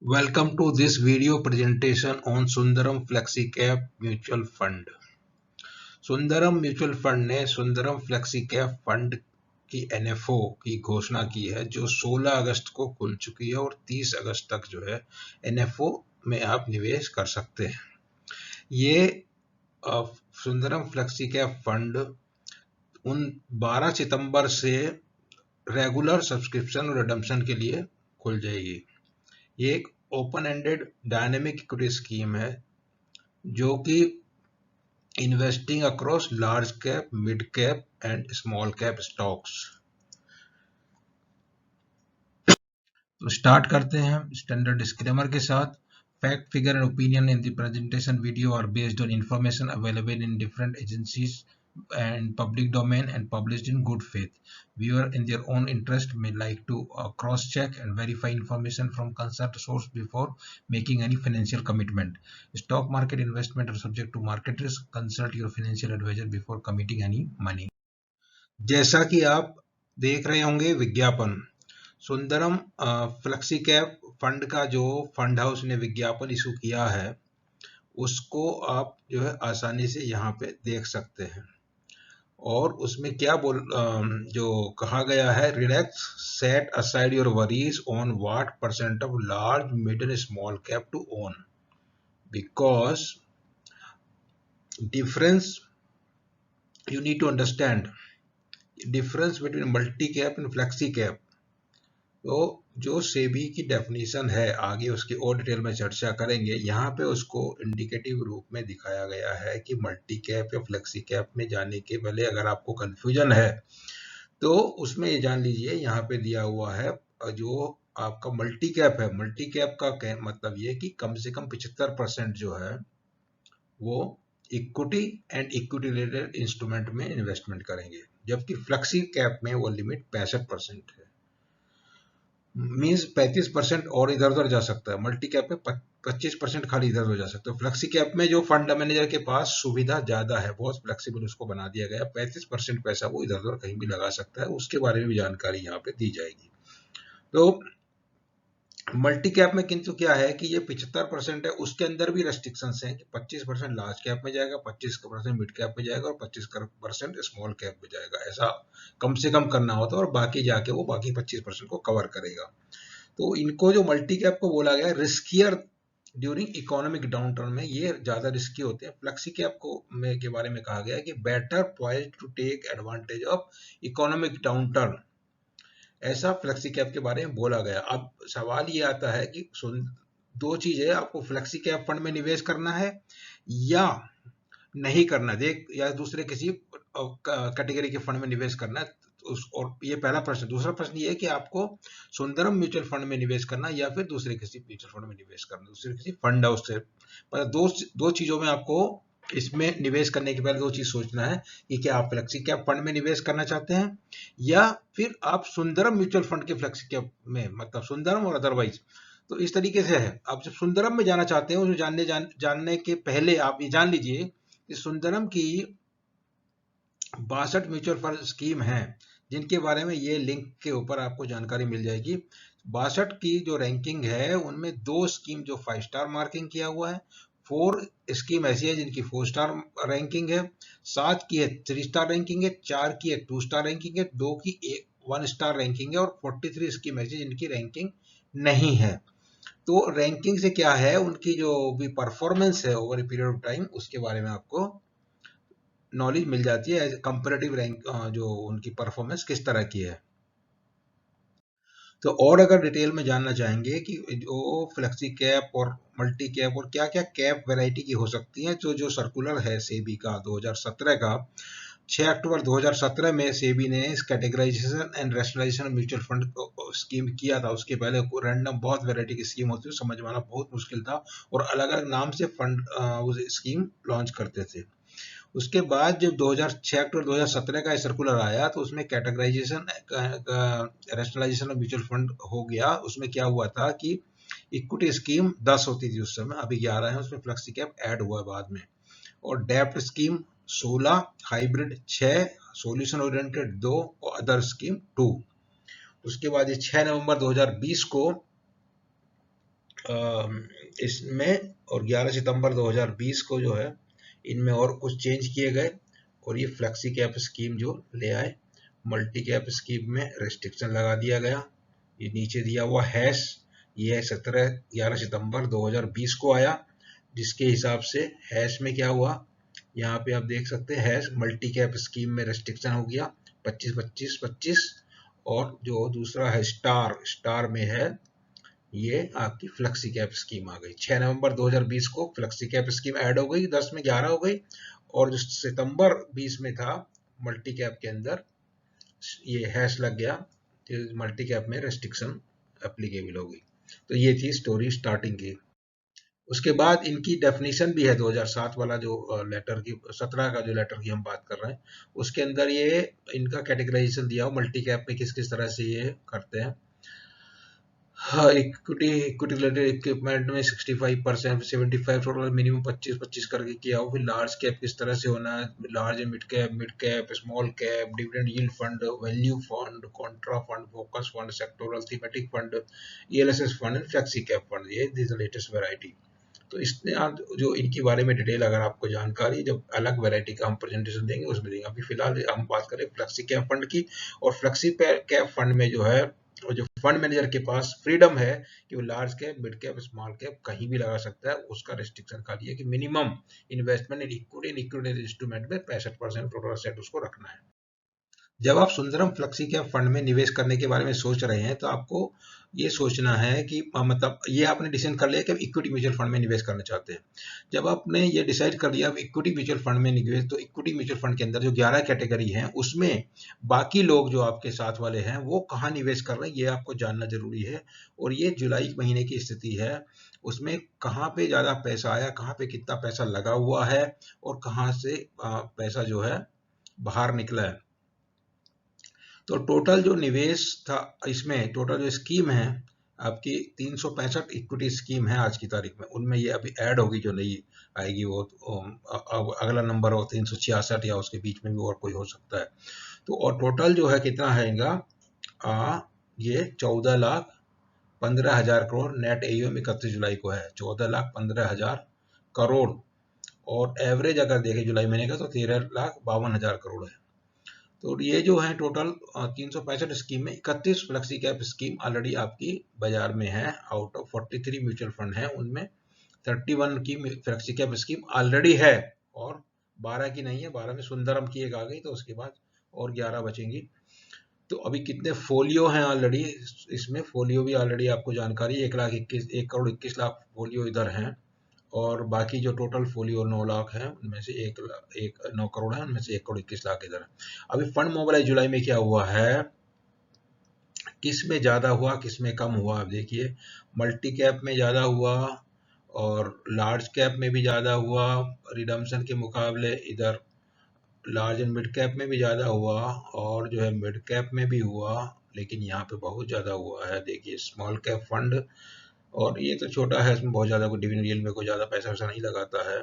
Welcome to this video presentation on Sundaram Flexi Cap Mutual Fund. Sundaram mutual fund ने Sundaram flexi cap fund की NFO की घोषणा की है जो 16 अगस्त को खुल चुकी है और 30 अगस्त तक जो है एनएफओ में आप निवेश कर सकते हैं। ये सुंदरम फ्लेक्सी कैप फंड उन 12 सितंबर से रेगुलर सब्सक्रिप्शन और रिडम्पशन के लिए खुल जाएगी। ये एक open ended dynamic equity scheme है जो कि investing across large cap, mid cap and small cap stocks. तो स्टार्ट करते हैं स्टैंडर्ड डिस्क्लेमर के साथ। Fact, figure and opinion in the presentation video are based on information available in different agencies and public domain and published in good faith. Viewer in their own interest may like to cross-check and verify information from concerned source before making any financial commitment. Stock market investment are subject to market risk. Consult your financial advisor before committing any money. जैसा कि आप देख रहे होंगे विज्ञापन, Sundaram flexi cap fund का जो fund house ने विज्ञापन इशू किया है उसको आप जो है आसानी से यहाँ पे देख सकते हैं और उसमें क्या जो कहा गया है, relax, set aside your worries on what percent of large, mid and small cap to own, because difference you need to understand difference between multi cap and flexi cap. तो जो सेबी की डेफिनेशन है आगे उसकी और डिटेल में चर्चा करेंगे। यहाँ पे उसको इंडिकेटिव रूप में दिखाया गया है कि मल्टी कैप या फ्लेक्सी कैप में जाने के पहले अगर आपको कंफ्यूजन है तो उसमें ये जान लीजिए, यहाँ पे दिया हुआ है जो आपका मल्टी कैप है, मल्टी कैप का मतलब ये कि कम से कम 75% जो है वो equity and equity related instrument में इन्वेस्टमेंट करेंगे, जबकि फ्लेक्सी कैप में वो लिमिट 65% है। मीन्स 35% और इधर उधर जा सकता है। मल्टी कैप में 25% खाली इधर उधर जा सकता है। फ्लेक्सी कैप में जो फंड मैनेजर के पास सुविधा ज्यादा है, बहुत फ्लेक्सिबल उसको बना दिया गया, 35% पैसा वो इधर उधर कहीं भी लगा सकता है, उसके बारे में भी जानकारी यहाँ पे दी जाएगी। तो मल्टी कैप में किंतु क्या है कि ये 75% है, उसके अंदर भी रेस्ट्रिक्शंस हैं कि 25% लार्ज कैप में जाएगा, 25% मिड कैप में जाएगा और 25% स्मॉल कैप में जाएगा। ऐसा कम से कम करना होता है और बाकी जाके वो बाकी 25% को कवर करेगा। तो इनको जो मल्टी कैप को बोला गया riskier during economic down turn में, ये ज्यादा रिस्की होते हैं। फ्लेक्सी कैप को के बारे में कहा गया है कि better poised to take advantage of economic downturn, ऐसा फ्लेक्सी कैप के बारे में बोला गया। अब सवाल ये आता है कि दो चीजें, आपको फ्लेक्सी कैप फंड में निवेश करना है या नहीं करना, या दूसरे किसी कैटेगरी के फंड में निवेश करना है। और ये पहला प्रश्न। दूसरा प्रश्न ये है कि आपको सुंदरम म्यूचुअल फंड में निवेश करना या फिर दूसरे किसी म्यूचुअल फंड में निवेश करना, दूसरे किसी फंड हाउस से। दो चीजों में आपको इसमें निवेश करने के पहले दो चीज सोचना है कि क्या आप फ्लेक्सी कैप फंड में निवेश करना चाहते हैं या फिर आप सुंदरम म्यूचुअल फंड के फ्लेक्सी कैप में, मतलब सुंदरम और अदरवाइज। तो इस तरीके से है। आप जब सुंदरम में जाना चाहते हैं उसमें जानने के पहले आप ये जान लीजिए कि सुंदरम की 62 म्यूचुअल फंड स्कीम है जिनके बारे में ये लिंक के ऊपर आपको जानकारी मिल जाएगी। 62 की जो रैंकिंग है उनमें 2 स्कीम जो 5 स्टार मार्किंग किया हुआ है, 4 स्कीम ऐसी है जिनकी 4 स्टार रैंकिंग है, 7 की है 3 स्टार रैंकिंग है, 4 की है 2 स्टार रैंकिंग है, 2 की 1 स्टार रैंकिंग है और 43 स्कीम ऐसी जिनकी रैंकिंग नहीं है। तो रैंकिंग से क्या है, उनकी जो भी परफॉर्मेंस है over a period of time उसके बारे में आपको नॉलेज मिल जाती है। कंपैरेटिव रैंक जो उनकी परफॉर्मेंस किस तरह की है। तो और अगर डिटेल में जानना चाहेंगे कि जो फ्लेक्सी कैप और मल्टी कैप और क्या क्या कैप वैरायटी की हो सकती है, तो जो सर्कुलर है सेबी का 2017 का, 6 अक्टूबर 2017 में सेबी ने इस categorisation and rationalisation mutual fund scheme किया था। उसके पहले रैंडम बहुत वैरायटी की स्कीम होती है, समझ में आना बहुत मुश्किल था और अलग अलग नाम से फंड स्कीम लॉन्च करते थे। उसके बाद जब 2006 अक्टूबर 2017 का सर्कुलर आया तो उसमें categorisation rationalisation of mutual fund हो गया। उसमें क्या हुआ था कि इक्विटी स्कीम 10 होती थी उस समय, अभी 11 है, उसमें फ्लेक्सी कैप ऐड हुआ बाद में, और डेप्ट स्कीम 16, हाइब्रिड 6, सॉल्यूशन ओरिएंटेड 2 और अदर स्कीम 2। उसके बाद 6 नवंबर 2020 को इसमें और 11 सितंबर 2020 को जो है इनमें और कुछ चेंज किए गए और ये फ्लेक्सी कैप स्कीम जो ले आए। मल्टी कैप स्कीम में रेस्ट्रिक्शन लगा दिया गया। ये नीचे दिया हुआ हैश, ये 11 सितंबर 2020 को आया, जिसके हिसाब से हैश में क्या हुआ, यहाँ पे आप देख सकते हैं हैश मल्टी कैप स्कीम में रेस्ट्रिक्शन हो गया 25-25-25। और जो दूसरा है स्टार में है, ये आपकी फ्लेक्सी कैप स्कीम आ गई। 6 नवंबर 2020 को फ्लेक्सी कैप स्कीम ऐड हो गई, 10 में 11 हो गई। और जो सितंबर 20 में था मल्टी कैप के अंदर ये हैश लग गया, तो मल्टी कैप में रेस्ट्रिक्शन एप्लीकेबल हो गई। तो ये थी स्टोरी स्टार्टिंग की। उसके बाद इनकी डेफिनेशन भी है 2007 वाला जो लेटर की 17 का जो लेटर की हम बात कर रहे हैं, उसके अंदर ये इनका कैटेगराइजेशन दिया हो मल्टी कैप में किस किस तरह से ये करते हैं। हाँ, इक्विटी रिलेटेड इक्विपमेंट में 65%, 75 टोटल मिनिमम 25-25 करके किया हो। फिर लार्ज कैप किस तरह से होना है, large and mid cap, small cap, dividend yield fund, value fund, Contra fund, focus fund, sectoral thematic fund, ELSS fund and flexi cap fund, ये दिस लेटेस्ट वैरायटी। तो इसमें आप जो इनके बारे में डिटेल अगर आपको जानकारी, जब अलग वैरायटी का हम प्रेजेंटेशन देंगे उसमें देंगे। अभी फिलहाल हम बात करें फ्लेक्सी कैप फंड की। और फ्लेक्सी कैप फंड में जो है, और जो फंड मैनेजर के पास फ्रीडम है कि वो large cap, mid cap, small cap कहीं भी लगा सकता है। उसका रेस्ट्रिक्शन खाली है कि minimum investment in equity instrument में 65% टोटल असेट उसको रखना है। जब आप सुंदरम फ्लेक्सी कैप फंड में निवेश करने के बारे में सोच रहे हैं तो आपको ये सोचना है कि मतलब ये आपने डिसाइड कर लिया कि आप इक्विटी म्यूचुअल फंड में निवेश करना चाहते हैं। जब आपने ये डिसाइड कर लिया आप इक्विटी म्यूचुअल फंड में निवेश, तो इक्विटी म्यूचुअल फंड के अंदर जो 11 कैटेगरी हैं उसमें बाकी लोग जो आपके साथ वाले हैं वो कहाँ निवेश कर रहे हैं ये आपको जानना जरूरी है। और ये जुलाई महीने की स्थिति है, उसमें कहाँ पे ज़्यादा पैसा आया, कहाँ पे कितना पैसा लगा हुआ है और कहाँ से पैसा जो है बाहर निकला है। तो टोटल जो निवेश था इसमें, टोटल जो स्कीम है आपकी 365 इक्विटी स्कीम है आज की तारीख में। उनमें ये अभी ऐड होगी जो नई आएगी वो अगला नंबर हो 366 या उसके बीच में भी और कोई हो सकता है। तो और टोटल जो है कितना आएगा, ये 14,15,000 करोड़ नेट एयूएम 31 जुलाई को है, 14,15,000 करोड़। और एवरेज अगर देखें जुलाई महीने का तो 13,52,000 करोड़ है। तो ये जो है टोटल 365 स्कीम में 31 फ्लेक्सी कैप स्कीम ऑलरेडी आपकी बाजार में है। आउट ऑफ 43 म्यूचुअल फंड है उनमें 31 की फ्लेक्सी कैप स्कीम ऑलरेडी है और 12 की नहीं है। 12 में सुंदरम की एक आ गई, तो उसके बाद और 11 बचेंगी। तो अभी कितने फोलियो हैं ऑलरेडी, इसमें फोलियो भी ऑलरेडी आपको जानकारी 1,21,00,000 फोलियो इधर हैं। और बाकी जो टोटल फोलियो 9 लाख है उनमें से 9 करोड़ है, उनमें से 1,21,00,000 इधर है। अभी फंड मोबिलाइज जुलाई में क्या हुआ है, किस में ज्यादा हुआ किस में कम हुआ, आप देखिए मल्टी कैप में ज्यादा हुआ और लार्ज कैप में भी ज्यादा हुआ रिडम्पशन के मुकाबले। इधर लार्ज एंड मिड कैप में भी ज्यादा हुआ और जो है मिड कैप में भी हुआ, लेकिन यहाँ पे बहुत ज्यादा हुआ है। देखिए स्मॉल कैप फंड, और ये तो छोटा है, इसमें बहुत ज़्यादा कोई डिविडेंड यील्ड में कोई ज़्यादा पैसा वैसा नहीं लगाता है।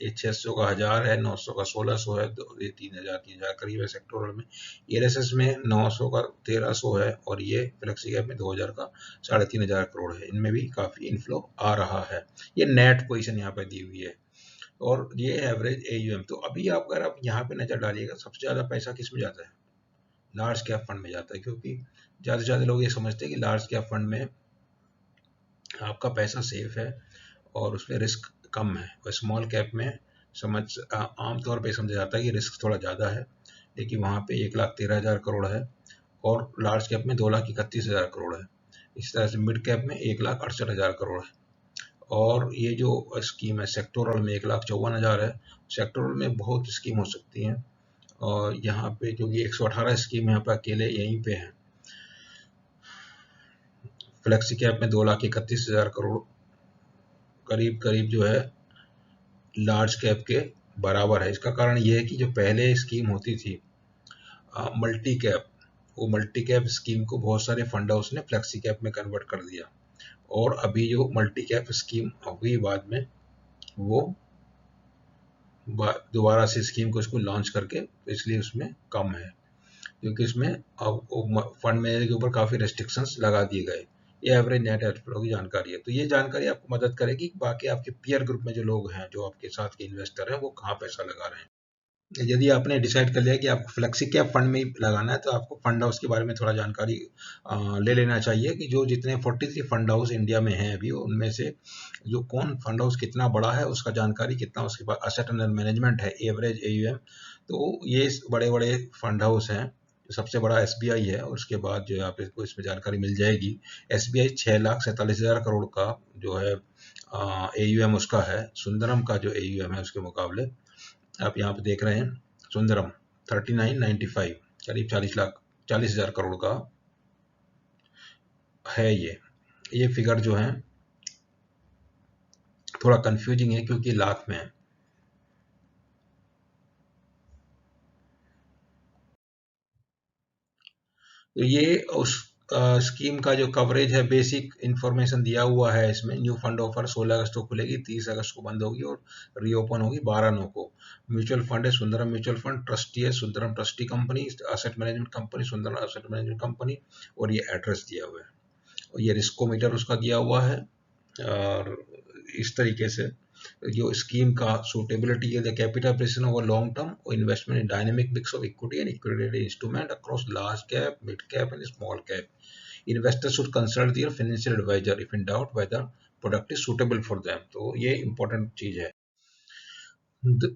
ये 600 का 1000 है, 900 का 1600 है, तो ये 3000 करीब है सेक्टोरल में। ईएलएसएस में 900 का 1300 है और ये फ्लेक्सी कैप में 2000 का 3,500 करोड़ है। इनमें भी काफ़ी इनफ्लो आ रहा है। ये नेट पोजीशन यहाँ पे दी हुई है और ये एवरेज एयूएम। तो अभी आप अगर आप यहाँ पे नज़र डालिएगा, सबसे ज़्यादा पैसा किस में जाता है, लार्ज कैप फंड में जाता है, क्योंकि ज़्यादा से ज़्यादा लोग ये समझते हैं कि लार्ज कैप फंड में आपका पैसा सेफ है और उसमें रिस्क कम है। और स्मॉल कैप में आमतौर पे समझा जाता है कि रिस्क थोड़ा ज़्यादा है, लेकिन वहाँ पे 1,13,000 करोड़ है और लार्ज कैप में 2,31,000 करोड़ है। इस तरह से मिड कैप में 1,68,000 करोड़ है। और ये जो स्कीम है सेक्टोरल में 1,54,000 है। सेक्टोरल में बहुत स्कीम हो सकती हैं और यहाँ पे क्योंकि 118 स्कीम यहाँ पे अकेले यहीं पे हैं। फ्लेक्सी कैप में 2,31,000 करोड़ करीब करीब जो है लार्ज कैप के बराबर है। इसका कारण ये है कि जो पहले स्कीम होती थी मल्टी कैप, वो मल्टी कैप स्कीम को बहुत सारे फंड हाउस ने फ्लेक्सी कैप में कन्वर्ट कर दिया और अभी जो मल्टी कैप स्कीम हुई बाद में, वो दोबारा से स्कीम को इसको लॉन्च करके, इसलिए उसमें कम है क्योंकि इसमें अब फंड मैनेजर के ऊपर काफ़ी रेस्ट्रिक्शंस लगा दिए गए ये एवरेज नेट कैश फ्लो की जानकारी है। तो ये जानकारी आपको मदद करेगी बाकी आपके पीयर ग्रुप में जो लोग हैं, जो आपके साथ के इन्वेस्टर हैं, वो कहाँ पैसा लगा रहे हैं। यदि आपने डिसाइड कर लिया कि आपको फ्लेक्सी कैप फंड में ही लगाना है, तो आपको फंड हाउस के बारे में थोड़ा जानकारी ले लेना चाहिए कि जो जितने 43 फंड हाउस इंडिया में हैं अभी, उनमें से जो कौन फंड हाउस कितना बड़ा है, उसका जानकारी कितना, उसके बाद असेट अंडर मैनेजमेंट है, एवरेज AUM। तो ये बड़े बड़े फंड हाउस हैं। सबसे बड़ा SBI है, और उसके बाद जो है आपको इसमें जानकारी मिल जाएगी। SBI 6,47,000 करोड़ का जो है AUM उसका है। सुंदरम का जो AUM है उसके मुकाबले आप यहाँ पे देख रहे हैं, सुंदरम 3995, करीब 40,40,000 करोड़ का है। ये फिगर जो है थोड़ा कंफ्यूजिंग है क्योंकि लाख में है। तो ये उस स्कीम का जो कवरेज है, बेसिक इंफॉर्मेशन दिया हुआ है इसमें। न्यू फंड ऑफर 16 अगस्त को खुलेगी, 30 अगस्त को बंद होगी और रीओपन होगी 12/9 को। म्यूचुअल फंड है सुंदरम म्यूचुअल फंड, ट्रस्टी है Sundaram trustee company, asset management company Sundaram asset management company, और ये एड्रेस दिया हुआ है, और ये रिस्कोमीटर उसका दिया हुआ है। और इस तरीके से जो स्कीम का सूटेबिलिटी है, the capital presence over long term और investment in dynamic mix of equity and equity instrument across large cap, mid cap and small cap. Investor should consult their financial advisor if in doubt whether product is suitable for them. तो ये important चीज है।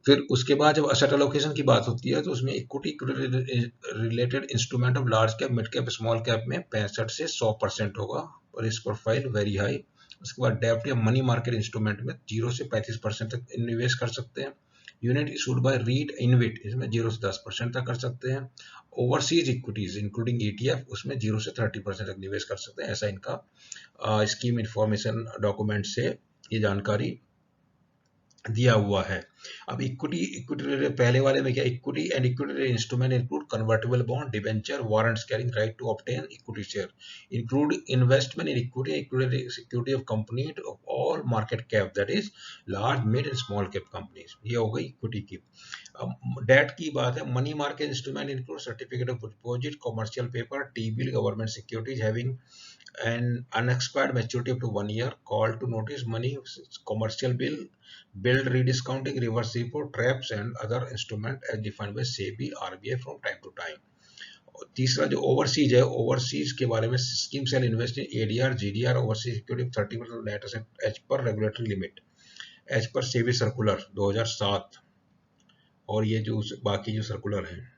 फिर उसके बाद जब asset allocation की बात होती है, तो उसमें equity related instrument of large cap, mid cap, small cap में 65 से 100% होगा, और रिस्क प्रोफाइल वेरी हाई। उसके बाद डेब्ट या मनी मार्केट इंस्ट्रूमेंट में 0 से 35% तक निवेश कर सकते हैं। Unit issued by REIT InvIT, इसमें 0 से 10% तक कर सकते हैं। ओवरसीज इक्विटीज इंक्लूडिंग ETF, उसमें 0 से 30% तक निवेश कर सकते हैं। ऐसा इनका स्कीम इंफॉर्मेशन डॉक्यूमेंट से ये जानकारी दिया हुआ है। अब इक्विटी इक्विटी पहले वाले में क्या, equity and equity instrument include convertible bond, debenture, warrants carrying right to obtain equity share, include investment in equity equity security of company of all market cap, that is large mid and small cap companies. ये हो गई equity की। अब date की बात है, money market instrument include certificate of deposit, commercial paper, T-bill, government securities having an unexpired maturity up to 1 year, call to notice money, commercial bill, billed rediscounting, reverse repo, traps and other instrument as defined by SEBI, RBI from time to time। तीसरा जो overseas है, overseas के बारे में, scheme shall invest in ADR GDR overseas security 30% net asset as per regulatory limit, as per SEBI circular 2007, और ये जो बाकी जो सर्कुलर हैं।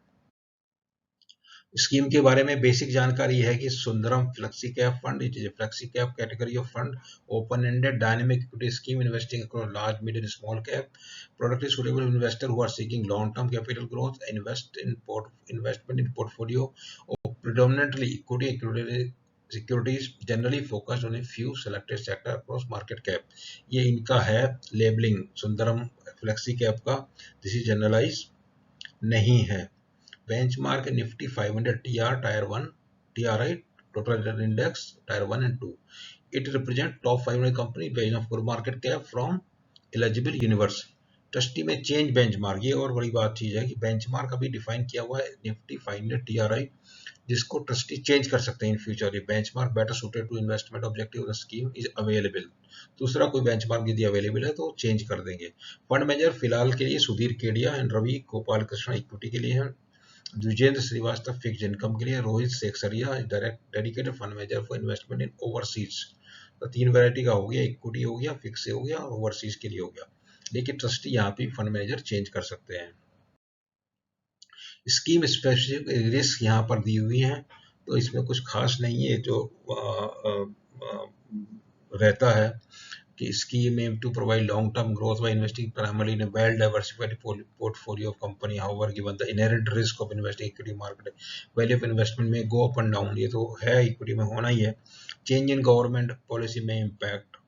स्कीम के बारे में बेसिक जानकारी है कि Sundaram flexi cap fund, it is a flexi cap category of fund, open ended dynamic equity scheme investing across large mid and small cap. Product is suitable investor who are seeking long term capital growth, investment in portfolio of predominantly equity securities generally focused on a few selected sector across market cap। ये इनका है labelling Sundaram flexi cap का, this is generalise नहीं है। Benchmark Nifty 500 TR Tier 1 TRI Total Return Index Tier 1 and 2। It represents top 500 company based on full market cap from eligible universe। Trustee में change benchmark, ये और बड़ी बात चीज है कि बेंचमार्क अभी डिफाइन किया हुआ है निफ्टी 500 TRI, जिसको ट्रस्टी चेंज कर सकते हैं in future. Benchmark better suited to investment objective the scheme is available. दूसरा कोई बेंचमार्क यदि अवेलेबल है तो चेंज कर देंगे। फंड मैनेजर फिलहाल के लिए सुधीर केडिया एंड रवि गोपाल कृष्णा इक्विटी के लिए है, द्विजेंद्र श्रीवास्तव फिक्स इनकम के लिए, Rohit Seksaria direct dedicated fund manager for investment in overseas. तो 3 वैरायटी का हो गया, इक्विटी हो गया, फिक्स हो गया और ओवरसीज के लिए हो गया। लेकिन ट्रस्टी यहाँ पे फंड मैनेजर चेंज कर सकते हैं। स्कीम स्पेसिफिक रिस्क यहाँ पर दी हुई है, तो इसमें कुछ खास नहीं है। जो रहता है कि scheme aim to provide long-term growth by investing primarily in a well-diversified portfolio of company, however given the inherent risk of investing equity market, value of investment may go up and down, ये तो है, equity में होना ही है। Change in government policy में impact.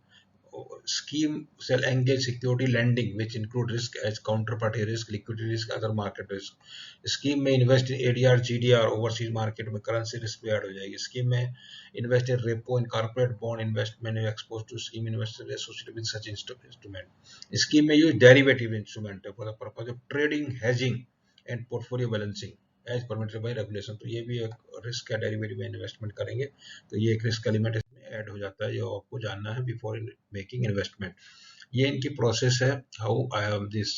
Scheme shall engage security lending, which include risk as counterparty risk, liquidity risk, other market risk। Scheme में invest in ADR, GDR, overseas market में currency risk भी add हो जाएगी। Scheme में invest in repo and corporate bond investment exposed to scheme investor associated with such instrument। Scheme में use derivative instrument for the purpose of trading, hedging and portfolio balancing as permitted by regulation। तो ये भी एक risk है, derivative में investment करेंगे तो ये एक रिस्क एलिमेंट इसमें ऐड हो जाता है, जो आपको जानना है बिफोर मेकिंग इन्वेस्टमेंट। ये इनकी प्रोसेस है, हाउ आई हैव दिस,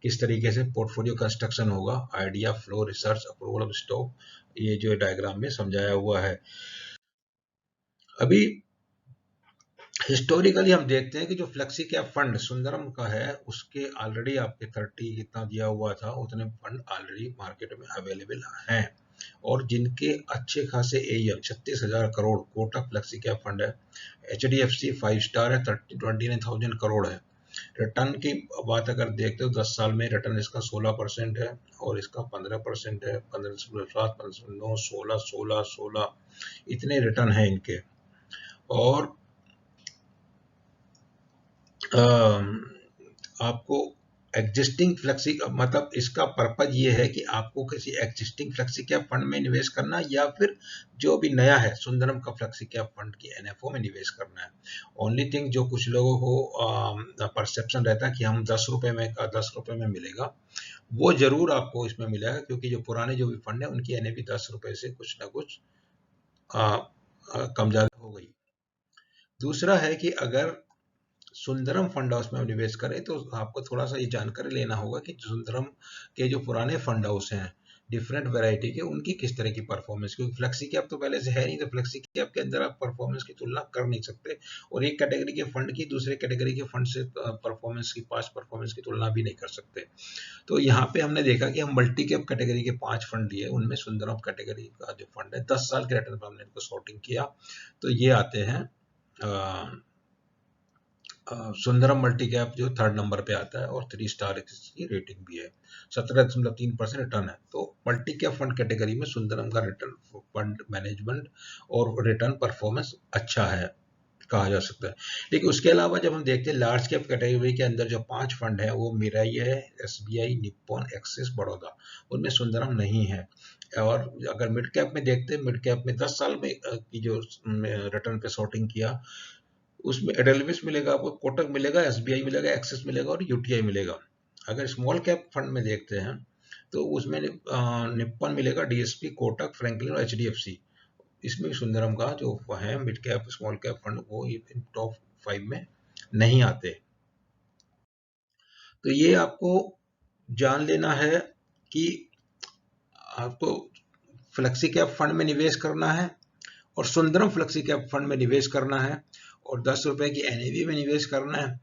किस तरीके से पोर्टफोलियो कंस्ट्रक्शन होगा, idea, flow, research, approval of stock, ये जो डायग्राम में समझाया हुआ है। अभी हिस्टोरिकली हम देखते हैं कि जो फ्लेक्सी कैप फंड सुंदरम का है, उसके ऑलरेडी आपके 30 कितना दिया हुआ था, उतने फंड ऑलरेडी मार्केट में अवेलेबल हैं, और जिनके अच्छे खासे am 36,000 crore Kotak flexi cap fund है। HDFC 5 स्टार है, 29,000 करोड़ है। रिटर्न की बात अगर देखते हो 10 साल में रिटर्न इसका 16% है, और इसका 15% है, 15.7, 15.9, 16, 16, 16, इतने रिटर्न है इनके। और आपको एग्जिस्टिंग फ्लेक्सी, मतलब इसका पर्पज ये है कि आपको किसी एग्जिस्टिंग फ्लेक्सी कैप फंड में निवेश करना, या फिर जो भी नया है सुंदरम का फ्लेक्सी कैप फंड की NFO में निवेश करना है। ओनली थिंग जो कुछ लोगों को परसेप्शन रहता है कि हम 10 रुपए में का 10 रुपए में मिलेगा, वो जरूर आपको इसमें मिलेगा, क्योंकि जो पुराने जो भी फंड है उनकी NAV 10 रुपए से कुछ ना कुछ कम ज्यादा हो गई। दूसरा है कि अगर सुंदरम फंड हाउस में निवेश करें तो आपको थोड़ा सा ये जानकारी लेना होगा कि सुंदरम के जो पुराने फंड हाउस हैं डिफरेंट वैरायटी के, उनकी किस तरह की परफॉर्मेंस, क्योंकि फ्लेक्सी कैप तो पहले से है नहीं, तो फ्लेक्सी कैप के अंदर आप परफॉर्मेंस की तुलना कर नहीं सकते, और एक कैटेगरी के फंड की दूसरे कैटेगरी के फंड से परफॉर्मेंस की, पास्ट परफॉर्मेंस की तुलना भी नहीं कर सकते। तो यहाँ पे हमने देखा कि हम मल्टी कैप कैटेगरी के 5 फंड लिए, उनमें सुंदरम कैटेगरी का जो फंड है 10 साल के रिटर्न पर हमने इनको सॉर्टिंग किया, तो ये आते हैं सुंदरम मल्टी कैप जो 3rd नंबर पे आता है, और 3 स्टार की रेटिंग भी है, 17.3% रिटर्न है। तो मल्टी कैप फंड कैटेगरी में सुंदरम का रिटर्न, फंड मैनेजमेंट और रिटर्न परफॉर्मेंस अच्छा है कहा जा सकता है। लेकिन उसके अलावा जब हम देखते हैं लार्ज कैप कैटेगरी के अंदर जो 5 फंड है, वो मिराई है, SBI, निप्पॉन, एक्सिस, बड़ौदा, उनमें सुंदरम नहीं है। और अगर मिड कैप में देखते हैं, मिड कैप में 10 साल में की जो रिटर्न पे सॉर्टिंग किया, उसमें एडेलविस मिलेगा आपको, कोटक मिलेगा, SBI मिलेगा, एक्सिस मिलेगा और UTI मिलेगा। अगर स्मॉल कैप फंड में देखते हैं तो उसमें निप्पॉन मिलेगा, DSP, कोटक, फ्रैंकलिन और HDFC। इसमें सुंदरम का जो है mid cap small cap fund, वो टॉप 5 में नहीं आते। तो ये आपको जान लेना है कि आपको फ्लेक्सी कैप फंड में निवेश करना है, और सुंदरम फ्लेक्सी कैप फंड में निवेश करना है, और 10 रुपए की NAV में निवेश करना है,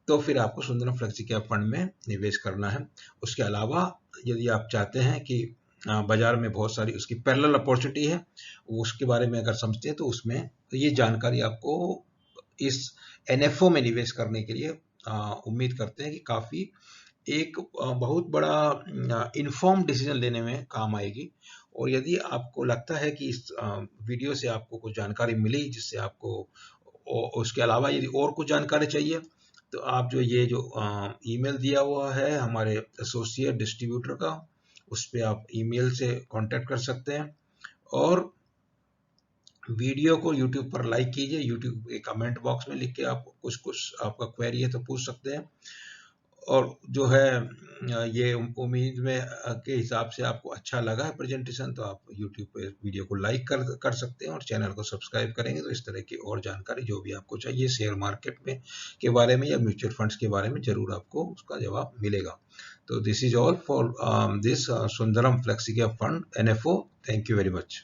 तो फिर आपको सुंदरम फ्लेक्सी कैप फंड में निवेश करना है। उसके अलावा यदि आप चाहते हैं कि बाजार में बहुत सारी उसकी पैरेलल अपॉर्चुनिटी है, उसके बारे में अगर समझते हैं, तो उसमें तो ये जानकारी आपको इस NFO में निवेश करने के लिए उम्मीद करते हैं कि काफ़ी एक बहुत बड़ा इन्फॉर्म डिसीजन लेने में काम आएगी। और यदि आपको लगता है कि इस वीडियो से आपको कुछ जानकारी मिली, जिससे आपको उसके अलावा यदि और कुछ जानकारी चाहिए, तो आप जो ये जो ईमेल दिया हुआ है हमारे एसोसिएट डिस्ट्रीब्यूटर का, उस पर आप ईमेल से कांटेक्ट कर सकते हैं, और वीडियो को YouTube पर लाइक कीजिए। YouTube के कमेंट बॉक्स में लिख के आप कुछ आपका क्वेरी है तो पूछ सकते हैं। और जो है ये उम्मीद में के हिसाब से आपको अच्छा लगा है प्रेजेंटेशन, तो आप YouTube पे वीडियो को लाइक कर सकते हैं, और चैनल को सब्सक्राइब करेंगे तो इस तरह की और जानकारी जो भी आपको चाहिए शेयर मार्केट में के बारे में या म्यूचुअल फंड्स के बारे में, जरूर आपको उसका जवाब मिलेगा। तो this is all for this Sundaram flexi cap fund NFO। Thank you very much.